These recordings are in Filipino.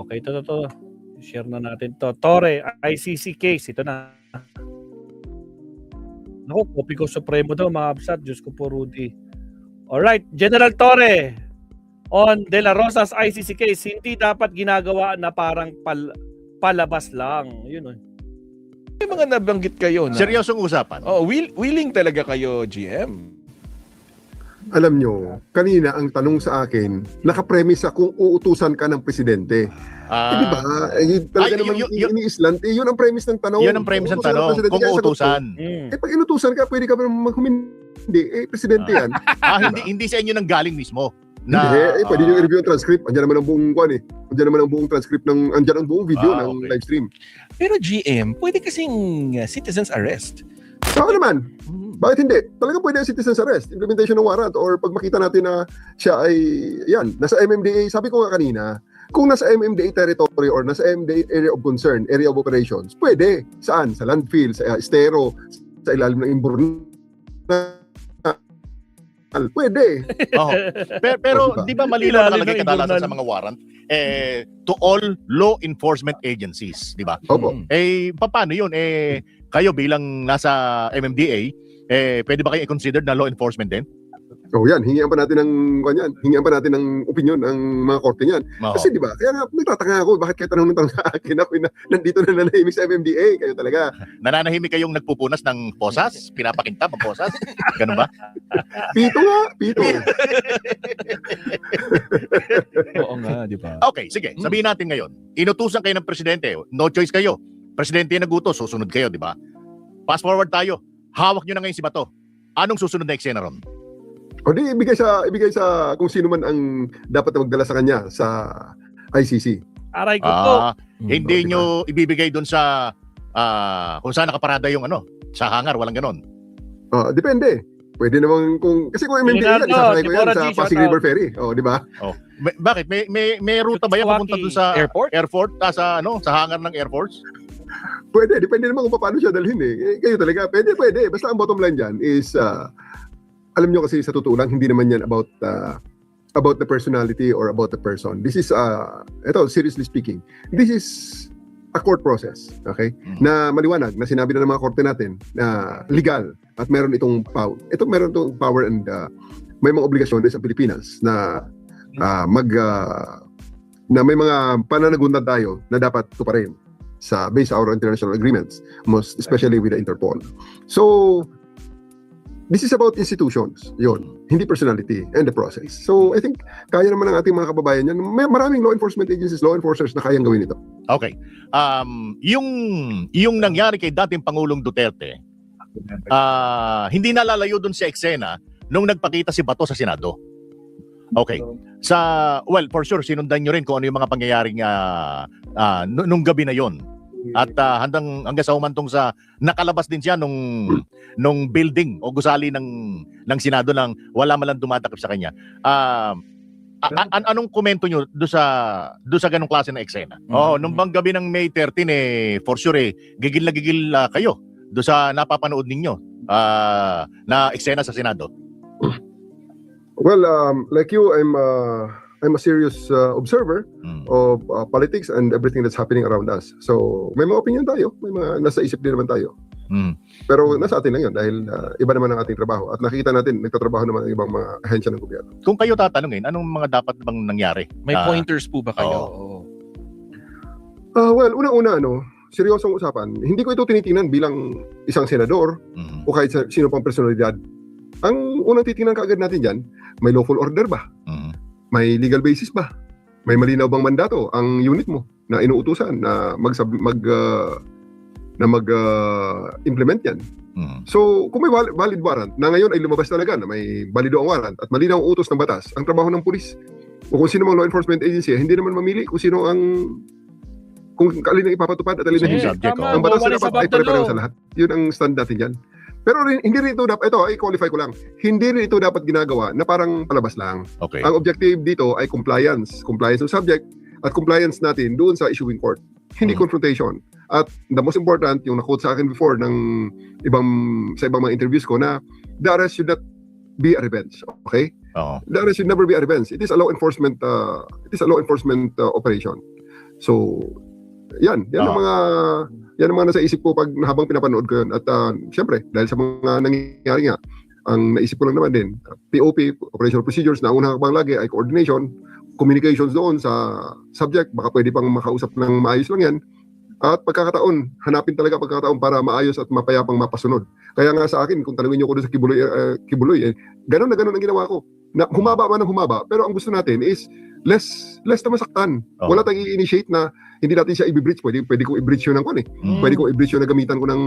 Okay, ito. Share na natin to. Torre, ICC case. Ito na. Naku, copy ko Supremo daw, mga absat. Diyos ko po, Rudy. Alright, General Torre, on De La Rosa's ICC case, hindi dapat ginagawa na parang palabas lang. Yun. May mga nabanggit kayo na Seryosong usapan. willing talaga kayo, GM. Alam nyo, kanina ang tanong sa akin, nakapremise kung uutusan ka ng presidente. Di ba? Talaga naman ini-islant. Yun ang premise ng tanong. Yun ang premise ng tanong, kung uutusan. Pag inutusan ka, pwede ka pa humindi. Presidente yan. Hindi sa inyo nang galing mismo. Hindi, pwede nyo i-review ang transcript. Andiyan naman ang buong Andiyan naman ang buong transcript andiyan ang buong video ng live stream. Pero GM, pwede kasing citizen's arrest. Oo naman. Bakit hindi? Talagang pwede ang citizen's arrest, implementation ng warrant, or pag makita natin na siya ay, nasa MMDA, sabi ko nga kanina, kung nasa MMDA territory or nasa MMDA area of concern, area of operations, pwede. Saan? Sa landfill, sa estero, sa ilalim ng imbornal. Pwede. Pero di ba malinaw nakalagay kadalasan sa mga warrant? To all law enforcement agencies, di ba? Opo. Paano yun? Kayo bilang nasa MMDA, pwede ba kayo i-consider na law enforcement din? Yan, hingian pa natin ng opinion ng mga korte niyan. Kasi di ba, kaya nga nagtataka ako, bakit kayo tanong sa akin, ako nandito na nanahimik sa MMDA, kayo talaga. Nananahimik kayong nagpupunas ng posas? Pinapakintab ang posas? Ganun ba? Pito. Oo nga, di ba? Okay, sige. Sabihin natin ngayon, inutusan kayo ng presidente, no choice kayo. Presidente yung nagutos, susunod kayo, di ba? Fast forward tayo. Hawak nyo na ngayon si Bato. Anong susunod na eksena ron? O di, ibigay sa kung sino man ang dapat na magdala sa kanya sa ICC. Aray ko po. Hindi nyo ibibigay doon sa kung saan nakaparada yung sa hangar, walang ganon. Depende. Pwede naman kasi kung MMDA yan, isasakay ko yan sa Pasig River Ferry. Di ba? Bakit? May ruta ba yan papunta doon sa airport? Sa hangar ng Air Force? Pwede. Depende naman kung paano siya dalhin Kayo talaga. Pwede. Basta ang bottom line dyan is alam nyo kasi sa totoo lang, hindi naman yan about the personality or about the person. This is, seriously speaking, this is a court process, okay? Na maliwanag, na sinabi na ng mga korte natin, na legal, at meron itong power. Meron itong power and may mga obligasyon din sa Pilipinas na na may mga pananaguntan tayo na dapat tuparin based our international agreements, most especially with the Interpol. So, this is about institutions, hindi personality and the process. So, I think kaya naman ng ating mga kababayan yan. May maraming law enforcement agencies, law enforcers na kayang gawin ito. Okay. Yung nangyari kay dating Pangulong Duterte, hindi nalalayo dun sa eksena nung nagpakita si Bato sa Senado. Okay. For sure, sinundan nyo rin kung ano yung mga pangyayaring nung gabi na yon. At hanggang sa umantong sa nakalabas din siya nung building o gusali ng Senado nang wala man lang dumatakip sa kanya. Anong komento nyo do sa ganung klase na eksena? Nung bang gabi ng May 13 for sure gigil na gigil kayo do sa napapanood ninyo na eksena sa Senado. Well, like you, I'm a serious observer of politics and everything that's happening around us. So, may mga opinion tayo. May mga nasa isip din naman tayo. Pero nasa atin lang yun dahil iba naman ang ating trabaho. At nakikita natin, nagtatrabaho naman ang ibang mga ahensya ng gobyerno. Kung kayo tatanungin, anong mga dapat bang nangyari? May pointers po ba kayo? Well, unang-una, seryosong usapan. Hindi ko ito tinitingnan bilang isang senador o kahit sino pang personalidad. Ang unang titingnan kaagad natin dyan, may lawful order ba? May legal basis ba? May malinaw bang mandato ang unit mo na inuutusan na mag-implement yan? So, kung may valid warrant na ngayon ay lumabas talaga na may valido ang warrant at malinaw ang utos ng batas, ang trabaho ng pulis o kung sino mang law enforcement agency, hindi naman mamili kung sino kung alin ang ipapatupad at alin ang hindi. Ang batas na dapat ay pare-pareho sa lahat. Yun ang stand natin dyan. Pero hindi rin ito dapat, ito ay qualify ko lang, hindi rin ito dapat ginagawa na parang palabas lang. Okay. Ang objective dito ay compliance ng subject at compliance natin doon sa issuing court. Hindi confrontation. At the most important, yung na-quote sa akin before sa ibang mga interviews ko na the arrest should not be a revenge. Okay? The arrest should never be a revenge. It is a law enforcement operation. So, yan ang mga nasa isip ko pag habang pinapanood ko yun. At syempre, dahil sa mga nangyayari nga, ang naisip ko lang naman din, POP, operational procedures, na unang hakbang lagi ay coordination, communications doon sa subject, baka pwede pang makausap ng maayos lang yan. At pagkakataon, hanapin talaga pagkakataon para maayos at mapayapang mapasunod. Kaya nga sa akin, kung tanungin niyo ko doon sa Kibuloy, ganun na ganun ang ginawa ko. Na humaba man ang humaba, pero ang gusto natin is less na masaktan. Oh. Wala tayong i-initiate na hindi natin siya i-breach. Pwede ko i-breach yun ng kwan eh. Pwede ko i-breach yun na gamitan ko ng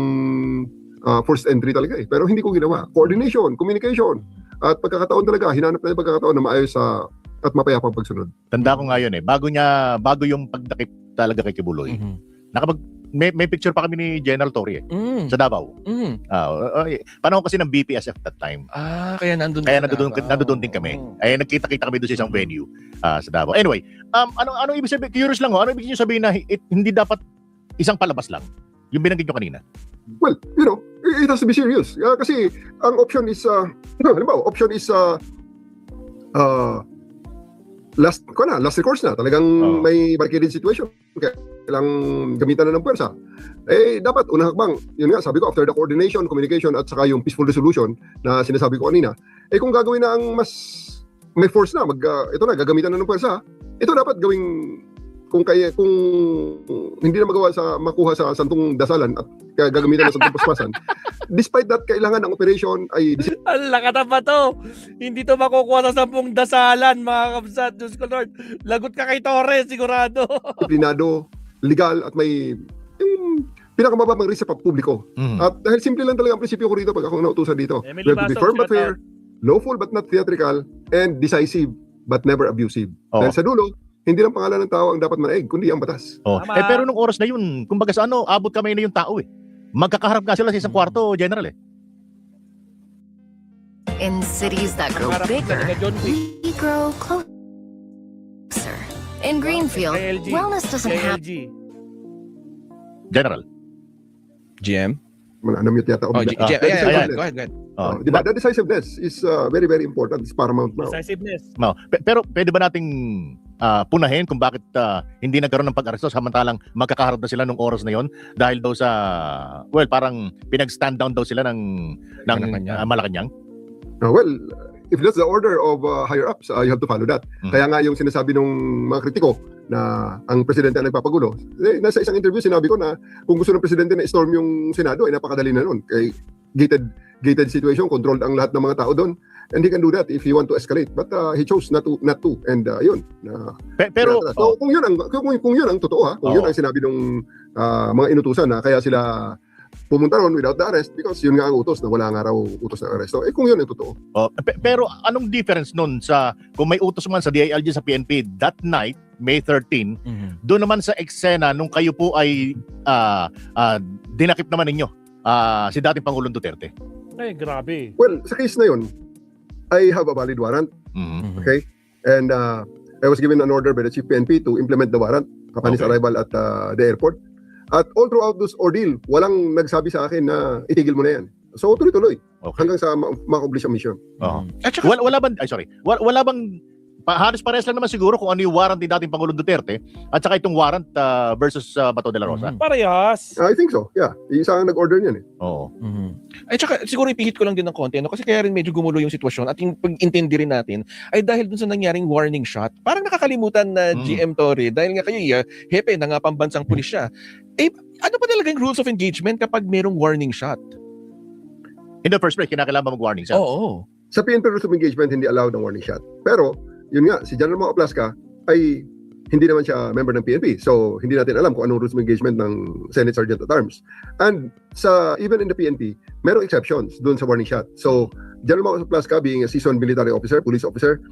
forced entry talaga eh. Pero hindi ko ginawa. Coordination, communication, at pagkakataon talaga, hinanap na yung pagkakataon na maayos at mapayapang pagsunod. Tanda ko nga yun eh. Bago yung pagdakip talaga kay Kibuloy. May picture pa kami ni General Torre sa Davao. Panahon kasi ng BPSF that time. Kaya nandun din kami. Ay nagkita-kita kami doon sa isang venue sa Davao. Anyway, ano ibig sabihin? Curious lang ano ibig niyo sabihin na hindi dapat isang palabas lang? Yung binanggit niyo kanina. Well, it has to be serious. Kasi ang option is halimbawa, last recourse na. Talagang may barricaded situation. Kailangang gamitan na ng puwersa. Dapat unang hakbang, yun nga, sabi ko, after the coordination, communication, at saka yung peaceful resolution na sinasabi ko kanina, kung gagawin na ang mas may force na, ito na, gagamitan na ng puwersa, ito dapat gawing, kung hindi na makuha sa santong dasalan at gagamitan na sa santong paspasan, despite that, kailangan ang operation ay Lakata pa to. Hindi to makukuha sa 10 dasalan, mga kabsat. Diyos ko Lord. Lagot ka kay Torres, sigurado. disiplinado, legal, at may yung pinakamababang risk sa pagpubliko. At dahil simple lang talaga ang prinsipyo ko rito pag ako nautusan dito. We have to be firm but fair, lawful but not theatrical, and decisive but never abusive. Dahil sa dulo, hindi lang pangalan ng tao ang dapat manaig, kundi ang batas. Pero nung oras na yun, kumbaga sa abot kamay na yung tao eh. Magkakaharap nga sila sa isang kwarto, General eh. In cities that grow Harap bigger, talaga, John Wick. we grow closer. In Greenfield, KLG. wellness doesn't have KLG. General. GM? Na-mute yata. GM. ayan. Go ahead. Diba, the decisiveness is very, very important. It's paramount now. Decisiveness. Pero pwede ba nating punahin kung bakit hindi nagkaroon ng pag-aresto samantalang magkakaharap na sila nung oras na yon dahil daw sa parang pinag-stand down daw sila ng Malacanang? Well, if that's the order of higher ups, you have to follow that. Kaya nga yung sinasabi ng mga kritiko na ang presidente ang nagpapagulo, nasa isang interview sinabi ko na kung gusto ng presidente na storm yung Senado, napakadali na nun. Kay gated situation, controlled ang lahat ng mga tao doon, and he can do that if he want to escalate. But he chose not to. And yun. Pero so, kung yun ang totoo kung yun ang sinabi ng mga inutusan na kaya sila pumunta ron without the arrest because yun nga ang utos na wala nga raw utos na arresto. Kung yun ang totoo. Pero anong difference nun sa kung may utos man sa DILG sa PNP that night, May 13, doon naman sa eksena nung kayo po ay dinakip naman ninyo si dating Pangulong Duterte? Ay, grabe. Well, sa case na yun, I have a valid warrant. Okay? And I was given an order by the Chief PNP to implement the warrant upon his arrival at the airport. At all throughout this ordeal, walang nagsabi sa akin na itigil mo na yan. So, tuloy-tuloy. Hanggang sa ma-accomplish ang mission. At saka, Wala bang halos parehas lang naman siguro kung ano yung warrant ni dating Pangulong Duterte at saka itong warrant versus Bato de la Rosa. Parehas. I think so. Yeah. Isa ang nag-order niyan eh. Oo. At saka siguro ipihit ko lang din ng konti kasi kaya rin medyo gumulo yung sitwasyon at yung pag-intindi rin natin ay dahil dun sa nangyaring warning shot. Parang nakakalimutan na GM Torre dahil nga kayo hepe na nga pambansang pulis siya. Ano pa talaga yung rules of engagement kapag merong warning shot? In the first place, kinakailangan ba mag-warning siya? Oo. Sa PNP rules of engagement, hindi allowed ang warning shot. Pero, yun nga, si General Mau Aplasca ay hindi naman siya member ng PNP. So, hindi natin alam kung anong rules of engagement ng Senate Sergeant at Arms. And even in the PNP, merong exceptions doon sa warning shot. So, General Mau Aplasca being a seasoned military officer, police officer,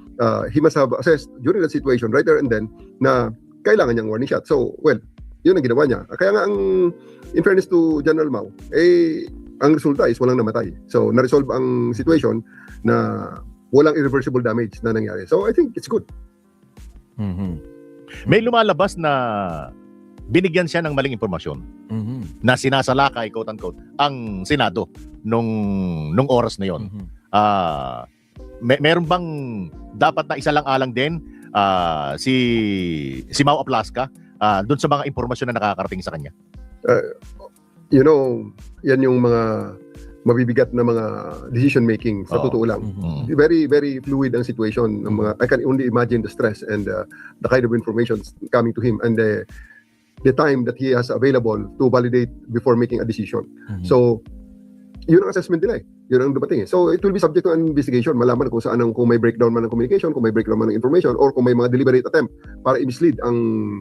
he must have assessed during that situation right there and then na kailangan niyang warning shot. So, well, yun ang ginawa niya. Kaya nga in fairness to General Mau, ang resulta is walang namatay. So, na-resolve ang situation na walang irreversible damage na nangyari. So, I think it's good. May lumalabas na binigyan siya ng maling impormasyon na sinasalakay, quote-unquote, ang Senado nung oras na yon. Meron bang dapat na isa lang alang din si Mau Aplasca doon sa mga impormasyon na nakakarating sa kanya? You know, yan yung mga mabibigat na mga decision making sa Oo. totoo lang. Mm. Very, very fluid ang situation ng mga, I can only imagine the stress and the kind of information coming to him and the time that he has available to validate before making a decision. So, yun ang assessment nila eh. Yun ang dumating eh. So, it will be subject to an investigation. Malaman kung saan kung may breakdown man ng communication, kung may breakdown man ng information, or kung may mga deliberate attempt para i-mislead ang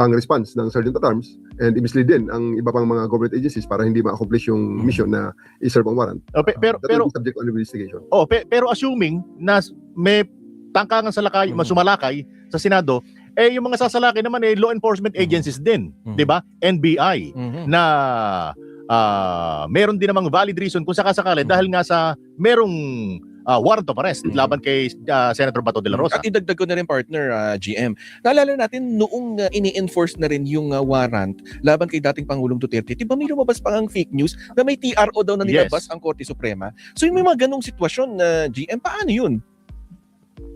response ng Sergeant at Arms and i-mislead din ang iba pang mga government agencies para hindi ma-accomplish yung mission na i-serve ang warrant. Pero That will be subject to an investigation. pero assuming na may tangkangan sa lakay, sumalakay sa Senado, yung mga sasalakay naman law enforcement agencies din, 'di ba? NBI na meron din namang valid reason kung sakasakali dahil nga sa merong warrant of arrest laban kay Senator Bato de la Rosa. At idagdag ko na rin, partner, GM. Naalala natin noong ini-enforce na rin yung warrant laban kay dating Pangulong Duterte, di ba may lumabas pa ang fake news na may TRO daw na nilabas ang Korte Suprema? So yung may mga ganong sitwasyon na GM, paano yun?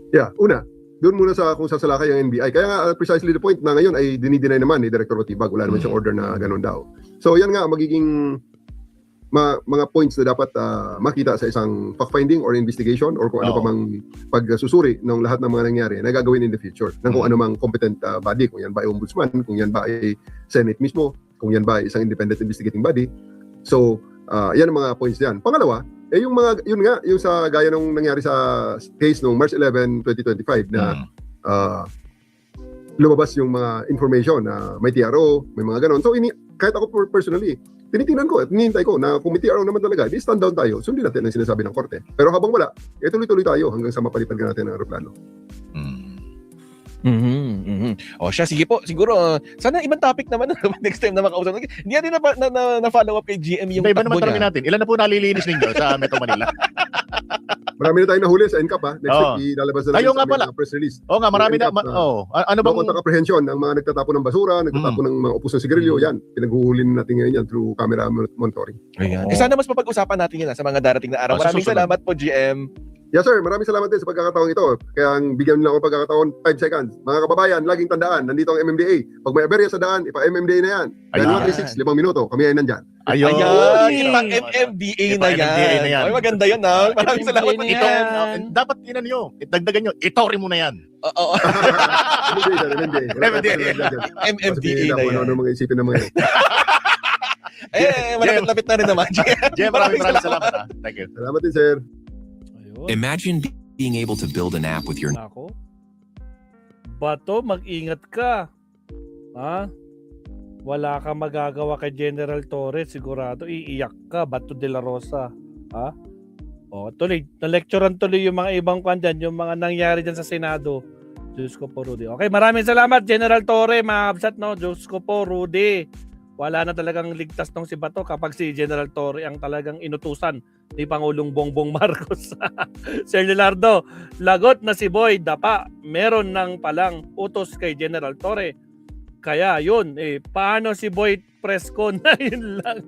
Yeah, una, doon muna sa kung sasalakay ang NBI. Kaya nga precisely the point na ngayon ay dinideny naman ni Director Batibag. Wala naman siyang order na ganun daw. So yan nga magiging mga points na dapat makita sa isang fact-finding or investigation or kung ano pa mang pagsusuri ng lahat ng mga nangyari na gagawin in the future ng kung ano mang competent body, kung yan ba ay ombudsman, kung yan ba ay Senate mismo, kung yan ba ay isang independent investigating body. So, yan ang mga points diyan. Pangalawa, yung sa gaya nung nangyari sa case nung March 11, 2025 na lumabas yung mga information na may TRO, may mga ganon. So, kahit ako personally, tinitingnan ko at hinihintay ko na kung may TRO naman talaga, di stand down tayo, sundin natin ang sinasabi ng korte. Pero habang wala, tuloy-tuloy tayo hanggang sa mapalitan ka natin ng aeroplano. O siya, sige po, siguro, sana ibang topic naman next time na makausap. Hindi natin na-follow up kay GM yung Iba naman takbo tanongin niya. natin, ilan na po nalilinis ninyo sa Metro Manila? Marami na tayong nahuli sa NCAP Next week, ilalabas na Ayaw natin nga sa pala. aming press release. Oo nga, marami na. NCAP, Ano bang... Contact apprehension ng mga nagtatapon ng basura, nagtatapon ng mga upos ng sigarilyo, yan. Pinaghuhuli natin ngayon yan through camera monitoring. Ayan. Sana mas mapag-usapan natin yan sa mga darating na araw. Sa Maraming susunod. salamat po, GM. Yes sir, maraming salamat din sa pagkakataon ito. Kaya bigyan niyo lang ako ng pagkakataon, 5 seconds. Mga kababayan, laging tandaan, nandito ang MMDA. Pag may aberya sa daan, ipa-MMDA na yan. Kaya Ayan. 136, 5 minuto, kami ay nandyan. Ayun. Ayan, MMDA na yan. MMDA na yan. Ay, maganda yan, ha? Maraming salamat po, MMDA na GM. yan. Dapat inan nyo, dagdagan nyo, itori mo na yan. Oo. MMDA sir, MMDA. Wala MMDA. tayong dyan. MMDA na Kung yan. ano mga isipin ng mga yan. Malapit-lapit na rin naman, GM. Jem, maraming salamat. Thank you. Salamat din sir. Ayun. Imagine being able to build an app with your Nako. Bato, mag-ingat ka. Ha? Wala ka magagawa kay General Torres, sigurado iiyak ka, Bato de la Rosa. Ha? O, tuloy, na-lecturean tuloy yung mga ibang kwan dyan, yung mga nangyari dyan sa Senado. Diyos ko po, Rudy. Okay, maraming salamat, General Torre, mga absat, no? Diyos ko po, Rudy. Wala na talagang ligtas tong si Bato kapag si General Torre ang talagang inutusan ni Pangulong Bongbong Marcos. Sir Leonardo, lagot na si Boy Dapa, meron nang palang utos kay General Torre. Kaya yun, paano si Boy Fresco na yun lang.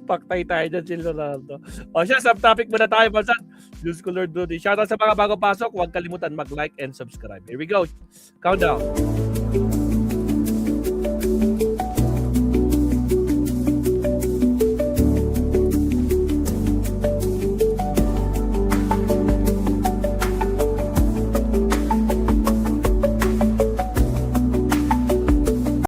Paktay tayo dyan si Leonardo. O siya, subtopic muna tayo, Balsat. Diyos ko Lord Rudy. Shoutout sa mga bago pasok. Huwag kalimutan mag-like and subscribe. Here we go. Countdown.